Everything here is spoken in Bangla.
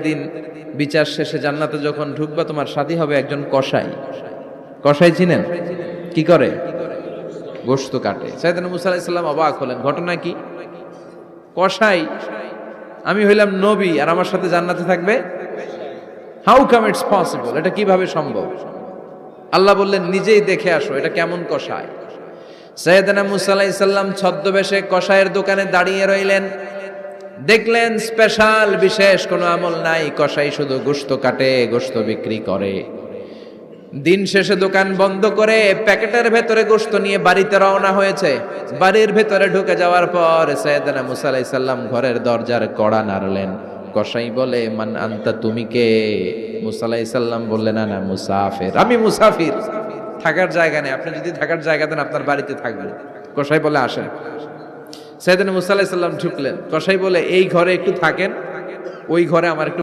দিন বিচার শেষে জান্নাতে যখন ঢুকবা তোমার সাথী হবে একজন কসাই। কসাই চিনেন? কি করে? গোশত কাটে। সাইয়েদনা মুসা আলাইহিস সালাম অবাক হলেন, ঘটনা কি? কসাই, আমি হইলাম নবী আর আমার সাথে জান্নাতে থাকবে? How come it's possible? এটা কিভাবে সম্ভব? আল্লাহ বললেন নিজেই দেখে আসো এটা কেমন কসাই। সাইয়েদনা মুসা আলাইহিস সালাম ছদ্মবেশে কসাইয়ের দোকানে দাঁড়িয়ে রইলেন। দেখলেন স্পেশাল বিশেষ কোনো আমল নাই, কসাই শুধু গোশত কাটে, গোশত বিক্রি করে। দিন শেষে দোকান বন্ধ করে প্যাকেটের ভেতরে গোশত নিয়ে বাড়িতে রওনা হয়েছে। বাড়ির ভেতরে ঢুকে যাওয়ার পর সাইয়েদনা মুসা আলাইহিস সালাম ঘরের দরজার কড়া নাড়লেন। কসাই বলে, মান আনতা, তুমি কে? মুসা আলাইহিস সালাম বললেন, আনা মুসাফির, আমি মুসাফির, থাকার জায়গা নেই, আপনি যদি থাকার জায়গা দেন আপনার বাড়িতে থাকবেন। কসাই বলে, আসেন। সাইয়েদনা মুসা আলাইহিস সালাম ঢুকলেন। কসাই বলে, এই ঘরে একটু থাকেন, ওই ঘরে আমার একটু